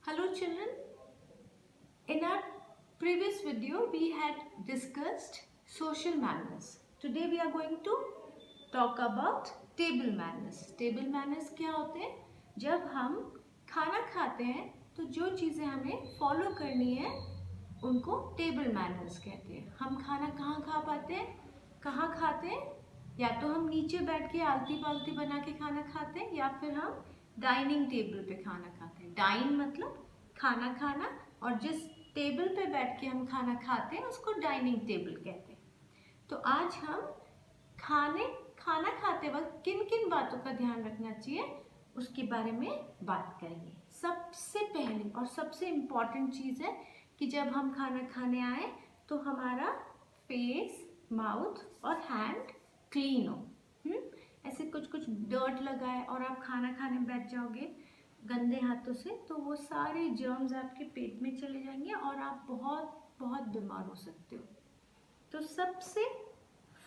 Hello children, in our previous video we had discussed social manners. Today we are going to talk about table manners. Table manners क्या होते हैं? जब हम खाना खाते हैं तो जो चीज़ें हमें फॉलो करनी है उनको टेबल मैनर्स कहते हैं। हम खाना कहाँ खा पाते हैं, कहाँ खाते हैं? या तो हम नीचे बैठ के आलती पालती बना के खाना खाते हैं या फिर हम डाइनिंग टेबल पे खाना खाते हैं। डाइन मतलब खाना खाना, और जिस टेबल पे बैठ के हम खाना खाते हैं उसको डाइनिंग टेबल कहते हैं। तो आज हम खाना खाते वक्त किन किन बातों का ध्यान रखना चाहिए उसके बारे में बात करेंगे। सबसे पहले और सबसे इम्पॉर्टेंट चीज़ है कि जब हम खाना खाने आए तो हमारा फेस, माउथ और हैंड क्लीन हो। ऐसे कुछ डर्ट लगा है और आप खाना खाने बैठ जाओगे गंदे हाथों से तो वो सारे जर्म्स आपके पेट में चले जाएंगे और आप बहुत बीमार हो सकते हो। तो सबसे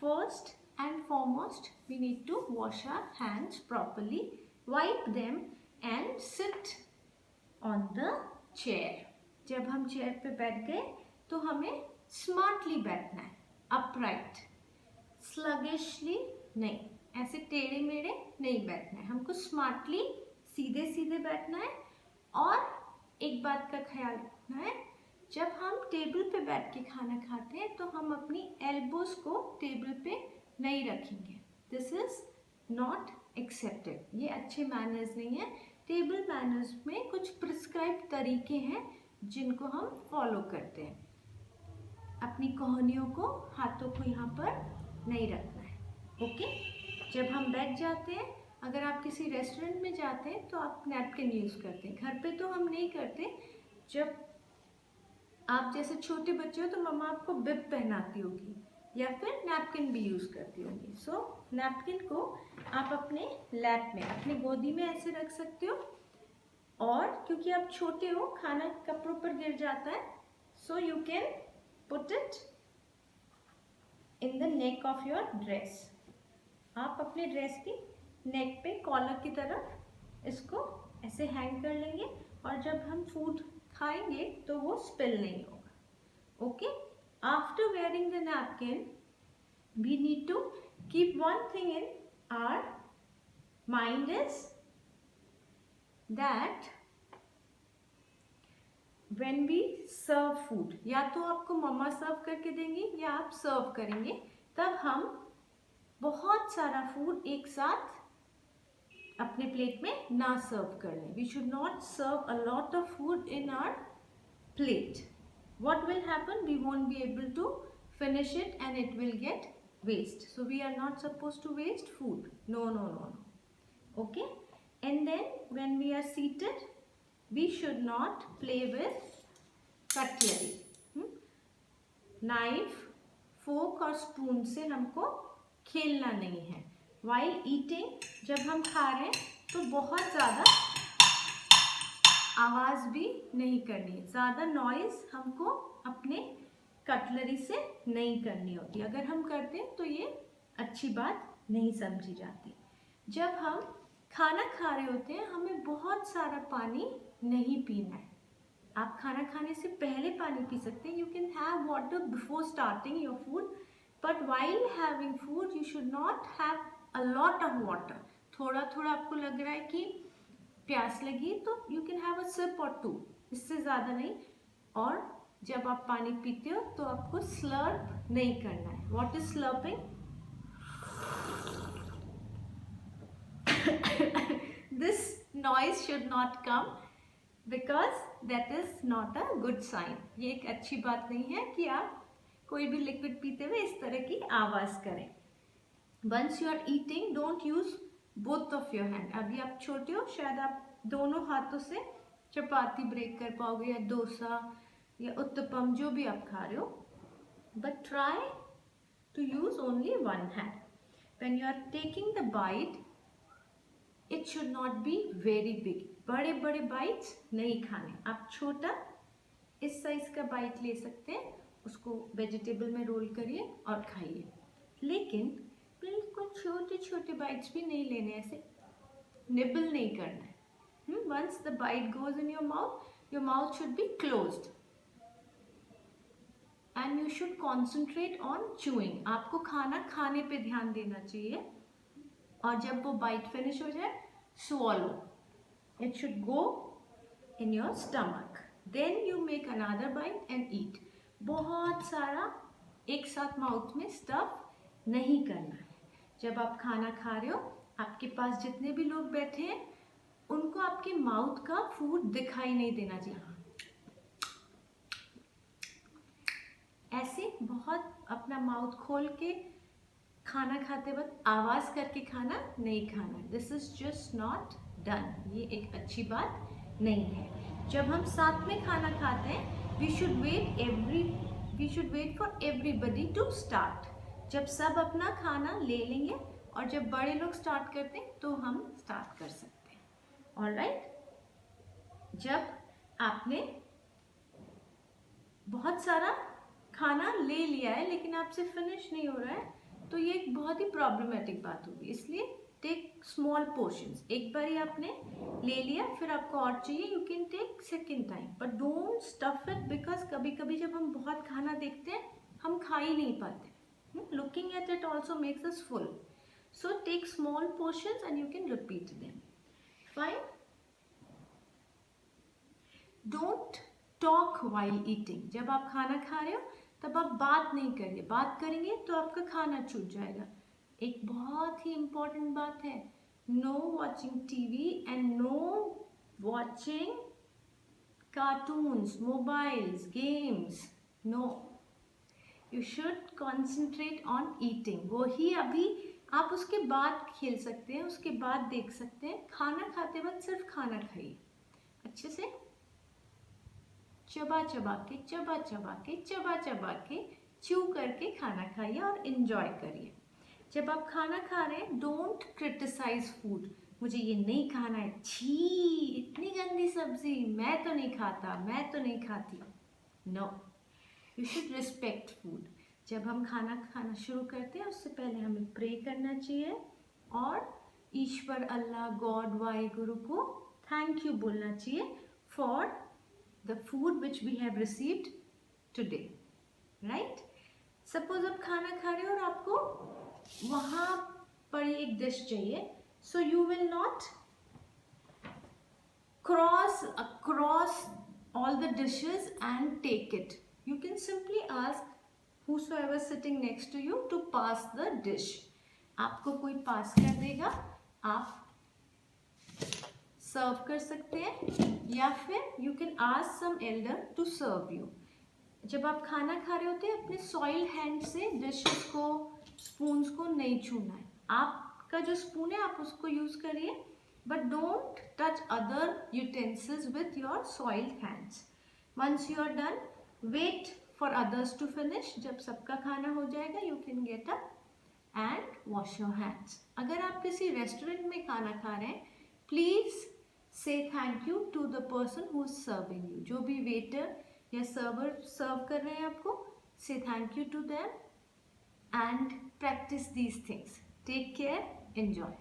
first and foremost we need to wash our hands properly, wipe them and sit on the chair. जब हम चेयर पे बैठ गए तो हमें स्मार्टली बैठना है, अपराइट, स्लगिशली नहीं, ऐसे टेढ़े मेढ़े नहीं बैठना है। हमको स्मार्टली सीधे सीधे बैठना है। और एक बात का ख्याल रखना है, जब हम टेबल पे बैठ के खाना खाते हैं तो हम अपनी एल्बोज को टेबल पे नहीं रखेंगे। This is not accepted. ये अच्छे मैनर्स नहीं है। टेबल मैनर्स में कुछ प्रिस्क्राइब तरीके हैं जिनको हम फॉलो करते हैं। अपनी कोहनियों को, हाथों को यहाँ पर नहीं रखना है। ओके, जब हम बैठ जाते हैं, अगर आप किसी रेस्टोरेंट में जाते हैं तो आप नैपकिन यूज़ करते हैं। घर पे तो हम नहीं करते। जब आप जैसे छोटे बच्चे हो तो मम्मा आपको बिब पहनाती होगी या फिर नैपकिन भी यूज़ करती होंगी। सो नैपकिन को आप अपने लैप में, अपनी गोदी में ऐसे रख सकते हो। और क्योंकि आप छोटे हो, खाना कपड़ों पर गिर जाता है, so you can put it in the neck of your dress. आप अपने ड्रेस की नेक पे कॉलर की तरफ इसको ऐसे हैंग कर लेंगे और जब हम फूड खाएंगे तो वो स्पिल नहीं होगा। Okay, after wearing the napkin we need to keep one thing in our mind is that when we serve food, या तो आपको मम्मा सर्व करके देंगी या आप सर्व करेंगे, तब हम बहुत सारा फूड एक साथ अपने प्लेट में ना सर्व कर लें। We should not serve a lot of food in our plate. What will happen? We won't be able to finish it and it will get waste. So we are not supposed to waste food. No. Okay? And then when we are seated, we should not play with cutlery. Knife, fork और spoon से हमको खेलना नहीं है। While eating, जब हम खा रहे हैं तो बहुत ज़्यादा आवाज़ भी नहीं करनी है। ज़्यादा नॉइज़ हमको अपने कटलरी से नहीं करनी होती। अगर हम करते हैं तो ये अच्छी बात नहीं समझी जाती। जब हम खाना खा रहे होते हैं हमें बहुत सारा पानी नहीं पीना है। आप खाना खाने से पहले पानी पी सकते हैं। You can have water before starting your food, but while having food you should not have a lot of water. थोड़ा थोड़ा आपको लग रहा है कि प्यास लगी तो you can have a sip और टू, इससे ज़्यादा नहीं। और जब आप पानी पीते हो तो आपको स्लर्प नहीं करना है। What is slurping? This noise should not come because that is not a good sign. ये एक अच्छी बात नहीं है कि आप कोई भी लिक्विड पीते हुए इस तरह की आवाज़ करें। Once you are eating don't use both of your hand. अभी आप छोटे हो, शायद आप दोनों हाथों से चपाती ब्रेक कर पाओगे या डोसा या उत्तपम, जो भी आप खा रहे हो, but try to use only one hand. When you are taking the bite it should not be very big. बड़े बड़े बाइट्स नहीं खाने। आप छोटा इस साइज का बाइट ले सकते हैं, उसको वेजिटेबल में रोल करिए और खाइए। लेकिन बिल्कुल छोटे छोटे बाइट्स भी नहीं लेने, ऐसे निबल नहीं करना है। Once the bite goes in your mouth your mouth should be closed and you should concentrate on chewing. आपको खाना खाने पे ध्यान देना चाहिए और जब वो बाइट फिनिश हो जाए, swallow. It should go in your stomach. Then you make another bite and eat. बहुत सारा एक साथ माउथ में स्टफ नहीं करना है. जब आप खाना खा रहे हो, आपके पास जितने भी लोग बैठे हैं उनको आपके माउथ का फूड दिखाई नहीं देना चाहिए. ऐसे बहुत अपना माउथ खोल के खाना खाते वक्त आवाज करके खाना नहीं खाना. This is just not done. ये एक अच्छी बात नहीं है. जब हम साथ में खाना खाते हैं, we should wait for everybody to start. जब सब अपना खाना ले लेंगे और जब बड़े लोग स्टार्ट करते हैं तो हम स्टार्ट कर सकते हैं. ऑलराइट. जब आपने बहुत सारा खाना ले लिया है लेकिन आपसे फिनिश नहीं हो रहा है तो ये एक बहुत ही प्रॉब्लमेटिक बात होगी. इसलिए टेक स्मॉल पोर्शंस. एक बार ही आपने ले लिया, फिर आपको और चाहिए, you can take second time, but don't stuff it. Because कभी कभी जब हम बहुत खाना देखते हैं हम खा ही नहीं पाते. Looking at it also makes us full. So take small portions and you can repeat them. Fine. Don't talk while eating. जब आप खाना खा रहे हो तब आप बात नहीं करिए. बात करेंगे तो आपका खाना छूट जाएगा. एक बहुत ही इम्पोर्टेंट बात है, no watching TV and no watching cartoons, mobiles, games. No, you should concentrate on eating. वो ही अभी आप उसके बाद खेल सकते हैं, उसके बाद देख सकते हैं. खाना खाते वक्त सिर्फ खाना खाइए अच्छे से. चबा चबा के च्यू करके खाना खाइए और इन्जॉय करिए. जब आप खाना खा रहे हैं, डोंट क्रिटिसाइज फूड. मुझे ये नहीं खाना है, छी इतनी गंदी सब्जी, मैं तो नहीं खाता, मैं तो नहीं खाती. No, you should respect food. जब हम खाना खाना शुरू करते हैं उससे पहले हमें प्रे करना चाहिए और ईश्वर, अल्लाह, गॉड, वाहिगुरु को थैंक यू बोलना चाहिए for the food which we have received today. Right? Suppose आप खाना खा रहे हो और आपको वहाँ पर एक डिश चाहिए, so you will not cross across all the dishes and take it. You can simply ask whosoever sitting next to you to pass the dish. आपको कोई पास कर देगा, आप सर्व कर सकते हैं या फिर you can ask some elder to serve you. जब आप खाना खा रहे होते हैं अपने सॉइल हैंड से डिशेस को, स्पून्स को नहीं छूना है. आपका जो स्पून है आप उसको यूज करिए, but don't touch other utensils with your soil hands. Once you are done, wait for others to finish. जब सबका खाना हो जाएगा you can get up and wash your hands. अगर आप किसी रेस्टोरेंट में खाना खा रहे हैं, please say thank you to the person who is serving you. जो भी waiter या server serve कर रहे हैं आपको, say thank you to them and practice these things. Take care, enjoy.